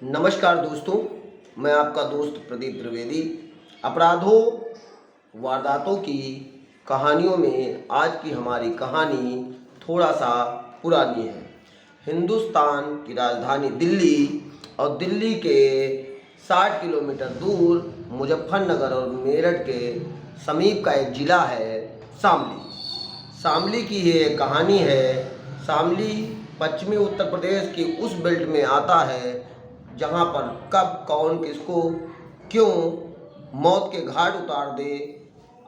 नमस्कार दोस्तों, मैं आपका दोस्त प्रदीप त्रिवेदी। अपराधों, वारदातों की कहानियों में आज की हमारी कहानी थोड़ा सा पुरानी है। हिंदुस्तान की राजधानी दिल्ली और दिल्ली के 60 किलोमीटर दूर मुजफ्फरनगर और मेरठ के समीप का एक ज़िला है शामली। शामली की ये कहानी है। शामली पश्चिमी उत्तर प्रदेश की उस बेल्ट में आता है जहाँ पर कब कौन किसको क्यों मौत के घाट उतार दे,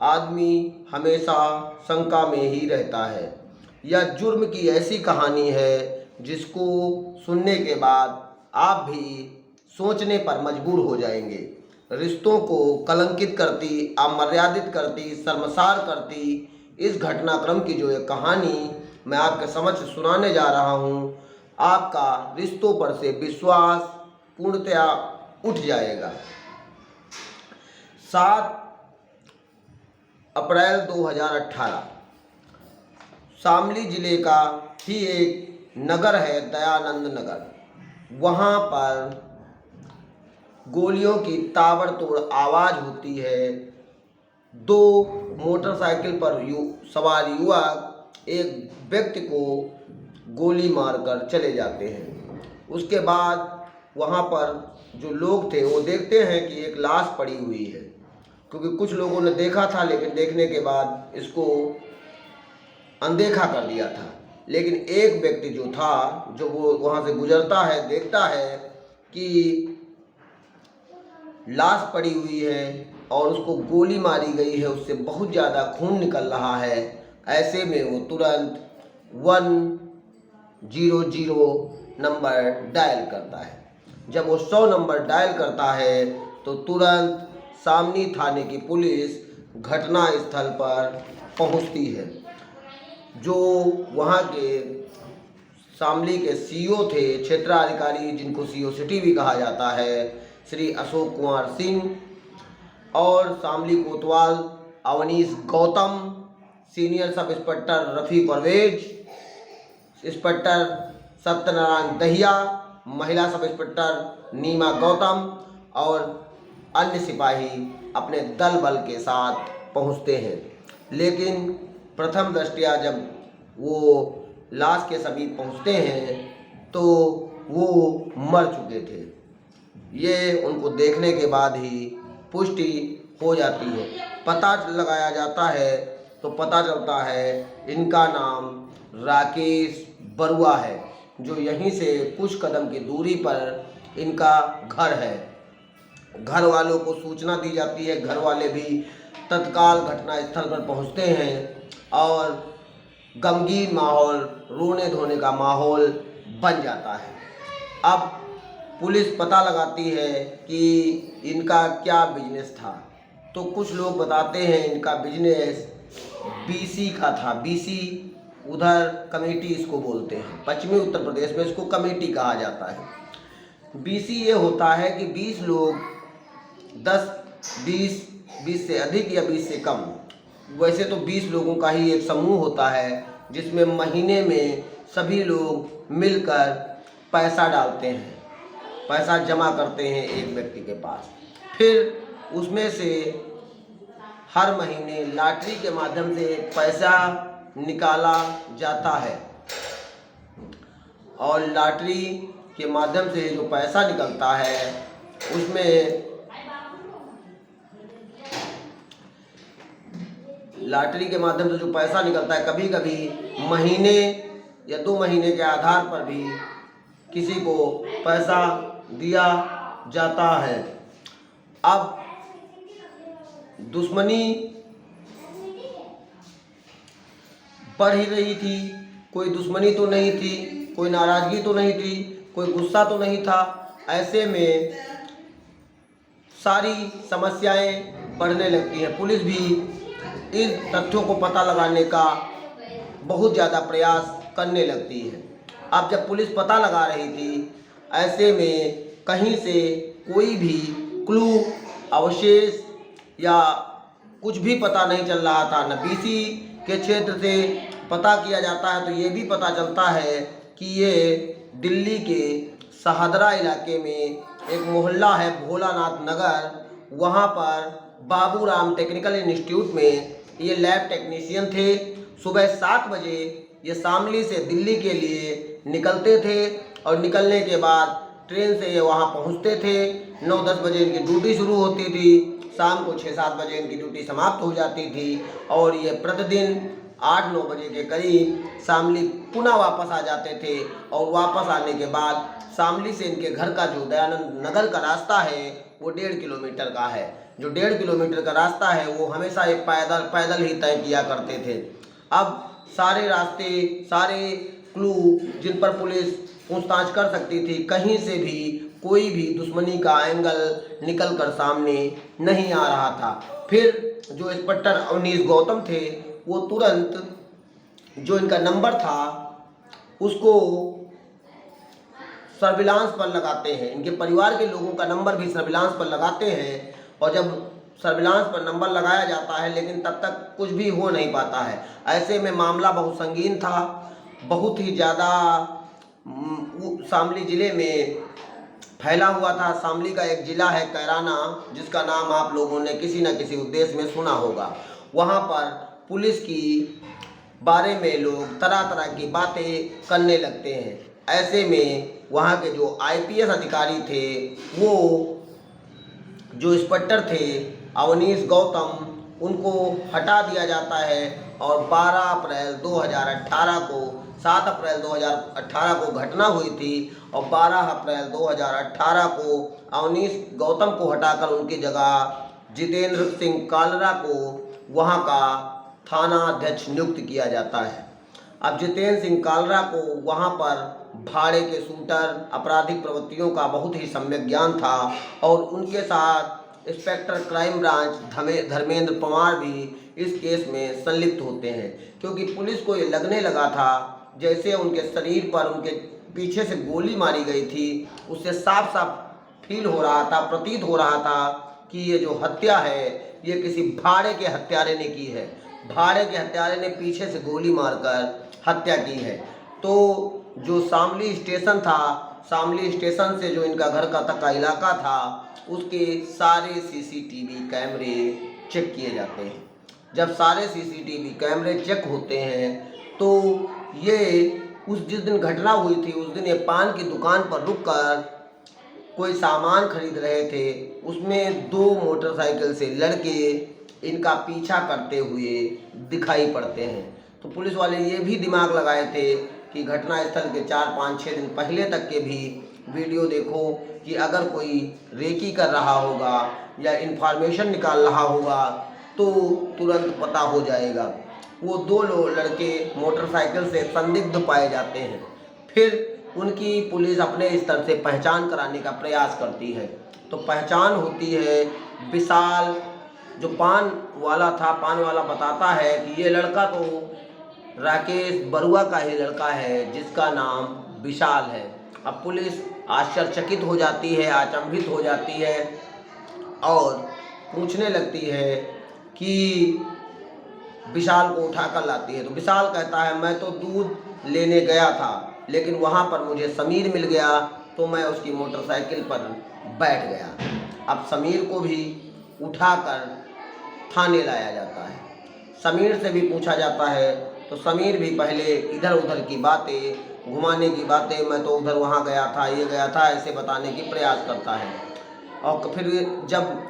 आदमी हमेशा शंका में ही रहता है। यह जुर्म की ऐसी कहानी है जिसको सुनने के बाद आप भी सोचने पर मजबूर हो जाएंगे। रिश्तों को कलंकित करती, अमर्यादित करती, शर्मसार करती इस घटनाक्रम की जो एक कहानी मैं आपके समक्ष सुनाने जा रहा हूँ, आपका रिश्तों पर से विश्वास पूर्णतया उठ जाएगा। 7 अप्रैल 2018 शामली जिले का ही एक नगर है दयानंद नगर। वहाँ पर गोलियों की ताबड़तोड़ आवाज़ होती है। 2 मोटरसाइकिल पर सवार युवक एक व्यक्ति को गोली मारकर चले जाते हैं। उसके बाद वहाँ पर जो लोग थे वो देखते हैं कि एक लाश पड़ी हुई है, क्योंकि कुछ लोगों ने देखा था लेकिन देखने के बाद इसको अनदेखा कर दिया था। लेकिन एक व्यक्ति जो था, जो वो वहाँ से गुजरता है, देखता है कि लाश पड़ी हुई है और उसको गोली मारी गई है, उससे बहुत ज़्यादा खून निकल रहा है। ऐसे में वो तुरंत 100 नंबर डायल करता है। जब वो 100 नंबर डायल करता है तो तुरंत शामली थाने की पुलिस घटना स्थल पर पहुंचती है। जो वहां के शामली के सीओ थे, क्षेत्राधिकारी, जिनको सीओ सिटी भी कहा जाता है, श्री अशोक कुमार सिंह, और शामली कोतवाल Avnish Gautam, senior sub inspector Rafi Parvez, inspector Satyanarayan Dahiya, महिला सब इंस्पेक्टर नीमा गौतम और अन्य सिपाही अपने दल बल के साथ पहुंचते हैं। लेकिन प्रथम दृष्टया जब वो लाश के समीप पहुंचते हैं तो वो मर चुके थे। ये उनको देखने के बाद ही पुष्टि हो जाती है। पता लगाया जाता है तो पता चलता है इनका नाम राकेश बरुआ है, जो यहीं से कुछ कदम की दूरी पर इनका घर है। घर वालों को सूचना दी जाती है। घर वाले भी तत्काल घटना स्थल पर पहुंचते हैं और गमगीन माहौल, रोने धोने का माहौल बन जाता है। अब पुलिस पता लगाती है कि इनका क्या बिजनेस था। तो कुछ लोग बताते हैं इनका बिजनेस बीसी का था। बीसी उधर कमेटी इसको बोलते हैं, पश्चिमी उत्तर प्रदेश में इसको कमेटी कहा जाता है। बीसी ये होता है कि 20 लोग, 10, 20 से अधिक या 20 से कम, वैसे तो 20 लोगों का ही एक समूह होता है जिसमें महीने में सभी लोग मिलकर पैसा डालते हैं, पैसा जमा करते हैं एक व्यक्ति के पास। फिर उसमें से हर महीने लॉटरी के माध्यम से पैसा निकाला जाता है और लॉटरी के माध्यम से जो पैसा निकलता है उसमें लॉटरी के माध्यम से जो पैसा निकलता है कभी कभी महीने या 2 महीने के आधार पर भी किसी को पैसा दिया जाता है। अब दुश्मनी बढ़ ही रही थी। कोई दुश्मनी तो नहीं थी, कोई नाराज़गी तो नहीं थी, कोई गुस्सा तो नहीं था। ऐसे में सारी समस्याएं बढ़ने लगती हैं। पुलिस भी इन तथ्यों को पता लगाने का बहुत ज़्यादा प्रयास करने लगती है। अब जब पुलिस पता लगा रही थी, ऐसे में कहीं से कोई भी क्लू, अवशेष या कुछ भी पता नहीं चल रहा था। न बीसी के क्षेत्र से पता किया जाता है तो ये भी पता चलता है कि ये दिल्ली के शहादरा इलाके में एक मोहल्ला है भोलानाथ नगर, वहाँ पर बाबूराम टेक्निकल इंस्टीट्यूट में ये लैब टेक्नीशियन थे। सुबह 7 बजे ये शामली से दिल्ली के लिए निकलते थे और निकलने के बाद ट्रेन से ये वहाँ पहुँचते थे। 9-10 बजे इनकी ड्यूटी शुरू होती थी, शाम को 6-7 बजे इनकी ड्यूटी समाप्त हो जाती थी और ये प्रतिदिन 8-9 बजे के करीब शामली पुनः वापस आ जाते थे। और वापस आने के बाद शामली से इनके घर का जो दयानंद नगर का रास्ता है वो 1.5 किलोमीटर का है। जो 1.5 किलोमीटर का रास्ता है वो हमेशा एक पैदल ही तय किया करते थे। अब सारे रास्ते, सारे क्लू जिन पर पुलिस पूछताछ कर सकती थी, कहीं से भी कोई भी दुश्मनी का एंगल निकल कर सामने नहीं आ रहा था। फिर जो इंस्पेक्टर अवनीश गौतम थे वो तुरंत जो इनका नंबर था उसको सर्विलांस पर लगाते हैं। इनके परिवार के लोगों का नंबर भी सर्विलांस पर लगाते हैं और जब सर्विलांस पर नंबर लगाया जाता है लेकिन तब तक कुछ भी हो नहीं पाता है। ऐसे में मामला बहुत संगीन था, बहुत ही ज़्यादा शामली ज़िले में फैला हुआ था। शामली का एक ज़िला है कैराना, जिसका नाम आप लोगों ने किसी न किसी उद्देश्य में सुना होगा। वहाँ पर पुलिस की बारे में लोग तरह तरह की बातें करने लगते हैं। ऐसे में वहाँ के जो आईपीएस अधिकारी थे, वो जो इंस्पेक्टर थे अवनीश गौतम, उनको हटा दिया जाता है और 12 अप्रैल 2018 को 7 अप्रैल 2018 को घटना हुई थी और 12 अप्रैल 2018 को अवनीश गौतम को हटाकर उनकी जगह जितेंद्र सिंह कालरा को वहाँ का थाना अध्यक्ष नियुक्त किया जाता है। अब जितेंद्र सिंह कालरा को वहाँ पर भाड़े के शूटर, आपराधिक प्रवृत्तियों का बहुत ही सम्यक ज्ञान था और उनके साथ inspector crime branch Dharmendra Pawar भी इस केस में संलिप्त होते हैं, क्योंकि पुलिस को ये लगने लगा था जैसे उनके शरीर पर उनके पीछे से गोली मारी गई थी। उससे साफ साफ फील हो रहा था, प्रतीत हो रहा था कि ये जो हत्या है ये किसी भाड़े के हत्यारे ने की है। भाड़े के हत्यारे ने पीछे से गोली मारकर हत्या की है। तो जो शामली स्टेशन था, शामली स्टेशन से जो इनका घर का तक का इलाका था, उसके सारे सीसीटीवी कैमरे चेक किए जाते हैं। जब सारे सीसीटीवी कैमरे चेक होते हैं तो ये जिस दिन घटना हुई थी उस दिन ये पान की दुकान पर रुककर कोई सामान खरीद रहे थे। उसमें 2 मोटरसाइकिल से लड़के इनका पीछा करते हुए दिखाई पड़ते हैं। तो पुलिस वाले ये भी दिमाग लगाए थे कि घटना स्थल के 4-5-6 दिन पहले तक के भी वीडियो देखो कि अगर कोई रेकी कर रहा होगा या इन्फॉर्मेशन निकाल रहा होगा तो तुरंत पता हो जाएगा। वो 2 लड़के मोटरसाइकिल से संदिग्ध पाए जाते हैं। फिर उनकी पुलिस अपने स्तर से पहचान कराने का प्रयास करती है। तो पहचान होती है विशाल, जो पान वाला था, पान वाला बताता है कि ये लड़का तो राकेश बरुआ का ही लड़का है जिसका नाम विशाल है। अब पुलिस आश्चर्यचकित हो जाती है, अचंभित हो जाती है और पूछने लगती है कि विशाल को उठा कर लाती है। तो विशाल कहता है मैं तो दूध लेने गया था लेकिन वहाँ पर मुझे समीर मिल गया तो मैं उसकी मोटरसाइकिल पर बैठ गया। अब समीर को भी उठाकर थाने लाया जाता है। समीर से भी पूछा जाता है तो समीर भी पहले इधर उधर की बातें, घुमाने की बातें, मैं तो उधर वहाँ गया था, ये गया था, ऐसे बताने की प्रयास करता है। और फिर जब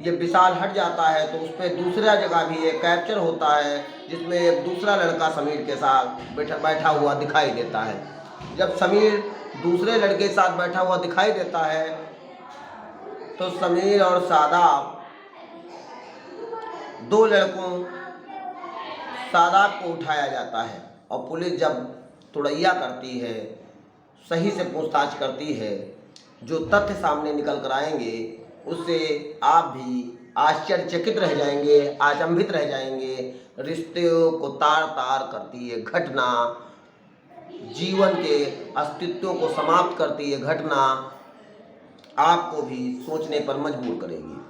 ये विशाल हट जाता है तो उस पर दूसरा जगह भी एक कैप्चर होता है जिसमें एक दूसरा लड़का समीर के साथ बैठा हुआ दिखाई देता है। जब समीर दूसरे लड़के के साथ बैठा हुआ दिखाई देता है तो समीर और शादाब, 2 लड़कों, शादाब को उठाया जाता है और पुलिस जब तुड़ैया करती है, सही से पूछताछ करती है, जो तथ्य सामने निकल कर आएंगे उससे आप भी आश्चर्यचकित रह जाएंगे, अचंभित रह जाएंगे। रिश्तों को तार तार करती है घटना, जीवन के अस्तित्व को समाप्त करती है घटना, आपको भी सोचने पर मजबूर करेगी।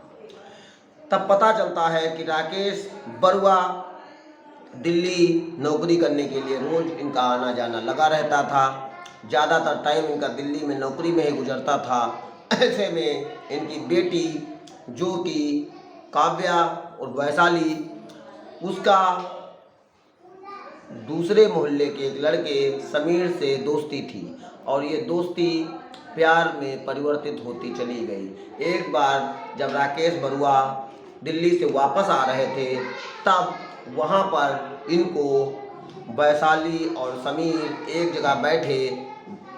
तब पता चलता है कि राकेश बरुआ दिल्ली नौकरी करने के लिए रोज इनका आना जाना लगा रहता था। ज़्यादातर टाइम इनका दिल्ली में नौकरी में ही गुजरता था। ऐसे में इनकी बेटी जो कि काव्या और वैशाली, उसका दूसरे मोहल्ले के एक लड़के समीर से दोस्ती थी और ये दोस्ती प्यार में परिवर्तित होती चली गई। एक बार जब राकेश बरुआ दिल्ली से वापस आ रहे थे, तब वहाँ पर इनको वैशाली और समीर एक जगह बैठे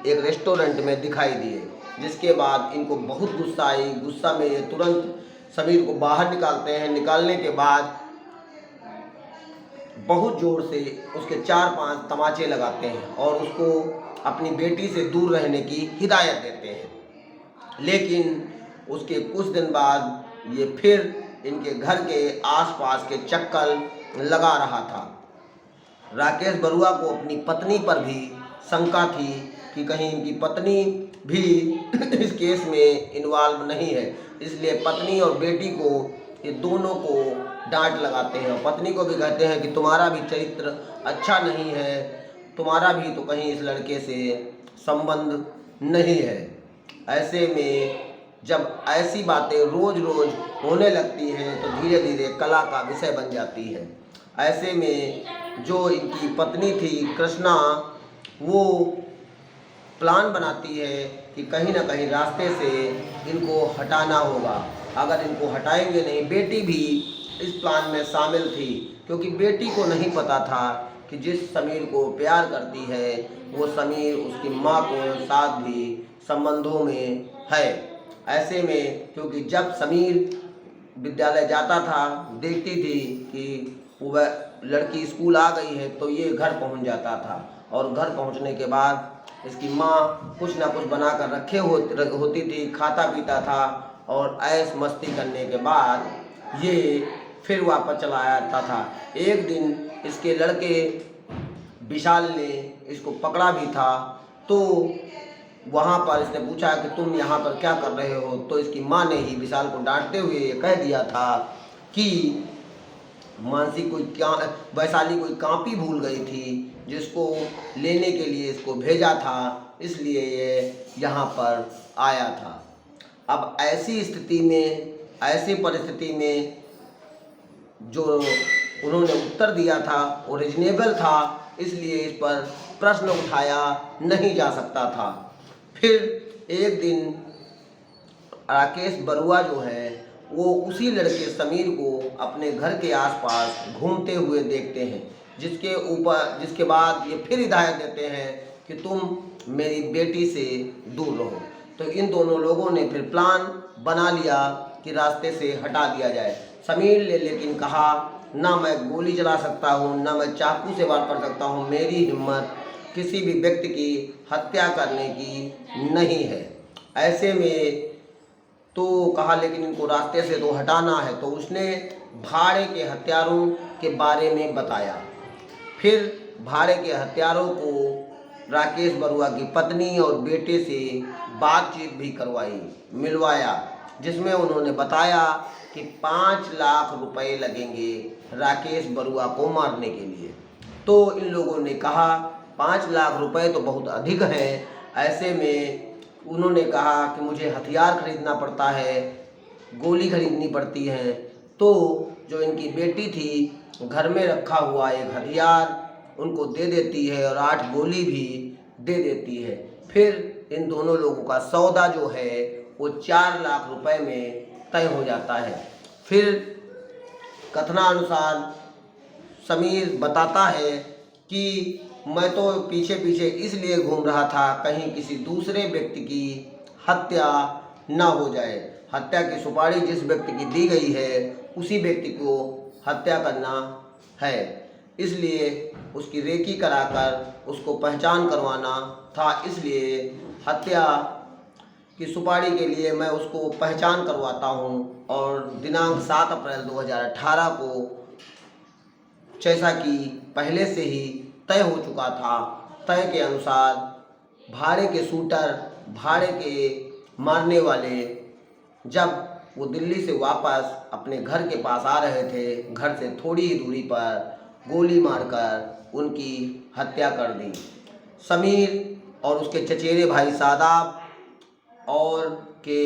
एक रेस्टोरेंट में दिखाई दिए, जिसके बाद इनको बहुत गुस्सा आई। गुस्सा में ये तुरंत समीर को बाहर निकालते हैं। निकालने के बाद बहुत ज़ोर से उसके 4-5 तमाचे लगाते हैं और उसको अपनी बेटी से दूर रहने की हिदायत देते हैं। लेकिन उसके कुछ दिन बाद ये फिर इनके घर के आसपास के चक्कर लगा रहा था। राकेश बरुआ को अपनी पत्नी पर भी शंका थी कि कहीं इनकी पत्नी भी इस केस में इन्वॉल्व नहीं है, इसलिए पत्नी और बेटी को, ये दोनों को डांट लगाते हैं और पत्नी को भी कहते हैं कि तुम्हारा भी चरित्र अच्छा नहीं है, तुम्हारा भी तो कहीं इस लड़के से संबंध नहीं है। ऐसे में जब ऐसी बातें रोज़ रोज़ होने लगती हैं तो धीरे धीरे कला का विषय बन जाती है। ऐसे में जो इनकी पत्नी थी कृष्णा, वो प्लान बनाती है कि कहीं ना कहीं रास्ते से इनको हटाना होगा। अगर इनको हटाएंगे नहीं, बेटी भी इस प्लान में शामिल थी, क्योंकि बेटी को नहीं पता था कि जिस समीर को प्यार करती है वो समीर उसकी माँ को साथ भी संबंधों में है। ऐसे में क्योंकि जब समीर विद्यालय जाता था, देखती थी कि वह लड़की स्कूल आ गई है तो ये घर पहुंच जाता था और घर पहुंचने के बाद इसकी माँ कुछ ना कुछ बना कर रखे होती थी, खाता पीता था और ऐश मस्ती करने के बाद ये फिर वापस चला आता था। एक दिन इसके लड़के विशाल ने इसको पकड़ा भी था, तो वहाँ पर इसने पूछा कि तुम यहाँ पर क्या कर रहे हो, तो इसकी माँ ने ही विशाल को डांटते हुए ये कह दिया था कि वैशाली कोई कापी भूल गई थी जिसको लेने के लिए इसको भेजा था, इसलिए ये यहाँ पर आया था। अब ऐसी परिस्थिति में जो उन्होंने उत्तर दिया था वो रीजनेबल था, इसलिए इस पर प्रश्न उठाया नहीं जा सकता था। फिर एक दिन राकेश बरुआ जो है वो उसी लड़के समीर को अपने घर के आसपास घूमते हुए देखते हैं, जिसके बाद ये फिर हिदायत देते हैं कि तुम मेरी बेटी से दूर रहो। तो इन दोनों लोगों ने फिर प्लान बना लिया कि रास्ते से हटा दिया जाए। समीर ने लेकिन कहा, ना मैं गोली चला सकता हूँ, ना मैं चाकू से वार कर सकता हूँ, मेरी हिम्मत किसी भी व्यक्ति की हत्या करने की नहीं है। ऐसे में तो कहा लेकिन इनको रास्ते से तो हटाना है, तो उसने भाड़े के हथियारों के बारे में बताया। फिर भाड़े के हथियारों को राकेश बरुआ की पत्नी और बेटे से बातचीत भी मिलवाया, जिसमें उन्होंने बताया कि 5 लाख रुपए लगेंगे राकेश बरुआ को मारने के लिए। तो इन लोगों ने कहा 5 लाख रुपए तो बहुत अधिक हैं। ऐसे में उन्होंने कहा कि मुझे हथियार खरीदना पड़ता है, गोली खरीदनी पड़ती है। तो जो इनकी बेटी थी घर में रखा हुआ एक हथियार उनको दे देती है और 8 गोली भी दे देती है। फिर इन दोनों लोगों का सौदा जो है वो 4 लाख रुपए में तय हो जाता है। फिर कथनानुसार समीर बताता है कि मैं तो पीछे पीछे इसलिए घूम रहा था कहीं किसी दूसरे व्यक्ति की हत्या ना हो जाए। हत्या की सुपारी जिस व्यक्ति की दी गई है उसी व्यक्ति को हत्या करना है, इसलिए उसकी रेकी कराकर उसको पहचान करवाना था। इसलिए हत्या की सुपारी के लिए मैं उसको पहचान करवाता हूँ। और दिनांक 7 अप्रैल 2018 को, जैसा कि पहले से ही तय हो चुका था, तय के अनुसार भाड़े के शूटर, भाड़े के मारने वाले जब वो दिल्ली से वापस अपने घर के पास आ रहे थे, घर से थोड़ी ही दूरी पर गोली मारकर उनकी हत्या कर दी। समीर और उसके चचेरे भाई सादाब और के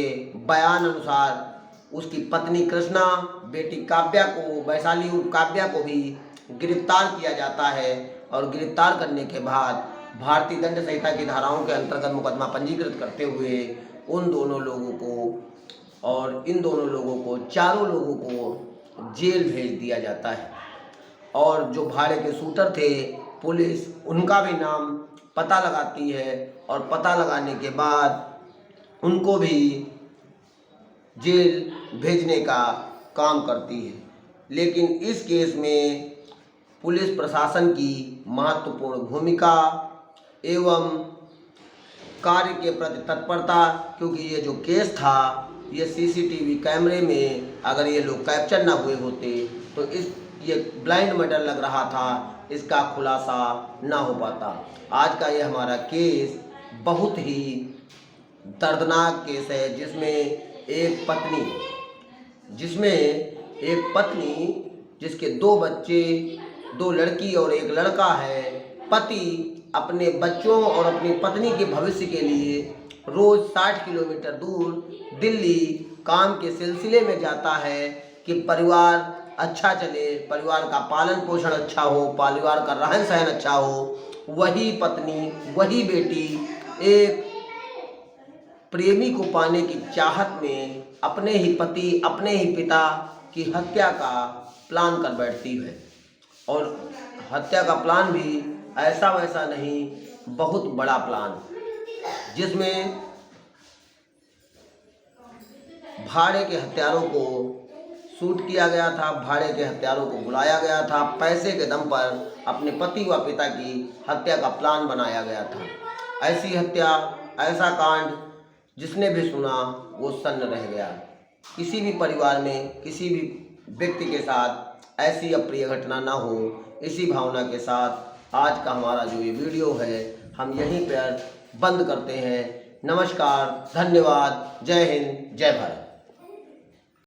बयान अनुसार उसकी पत्नी कृष्णा, बेटी काव्या को, वैशाली उर्फ काव्या को भी गिरफ्तार किया जाता है और गिरफ्तार करने के बाद भारतीय दंड संहिता की धाराओं के अंतर्गत मुकदमा पंजीकृत करते हुए उन दोनों लोगों को और इन दोनों लोगों को, चारों लोगों को जेल भेज दिया जाता है। और जो भाड़े के शूटर थे, पुलिस उनका भी नाम पता लगाती है और पता लगाने के बाद उनको भी जेल भेजने का काम करती है। लेकिन इस केस में पुलिस प्रशासन की महत्वपूर्ण भूमिका एवं कार्य के प्रति तत्परता, क्योंकि ये जो केस था ये सीसीटीवी कैमरे में अगर ये लोग कैप्चर ना हुए होते तो ये ब्लाइंड मर्डर लग रहा था, इसका खुलासा ना हो पाता। आज का ये हमारा केस बहुत ही दर्दनाक केस है, जिसमें एक पत्नी जिसके 2 बच्चे, 2 लड़की और 1 लड़का है, पति अपने बच्चों और अपनी पत्नी के भविष्य के लिए रोज़ 60 किलोमीटर दूर दिल्ली काम के सिलसिले में जाता है कि परिवार अच्छा चले, परिवार का पालन पोषण अच्छा हो, परिवार का रहन सहन अच्छा हो। वही पत्नी, वही बेटी एक प्रेमी को पाने की चाहत में अपने ही पति, अपने ही पिता की हत्या का प्लान कर बैठती है। और हत्या का प्लान भी ऐसा वैसा नहीं, बहुत बड़ा प्लान, जिसमें भाड़े के हत्यारों को शूट किया गया था, भाड़े के हत्यारों को बुलाया गया था, पैसे के दम पर अपने पति व पिता की हत्या का प्लान बनाया गया था। ऐसी हत्या, ऐसा कांड जिसने भी सुना वो सन्न रह गया। किसी भी परिवार में, किसी भी व्यक्ति के साथ ऐसी अप्रिय घटना ना हो, इसी भावना के साथ आज का हमारा जो ये वीडियो है हम यहीं पर बंद करते हैं। नमस्कार, धन्यवाद, जय हिंद, जय भारत।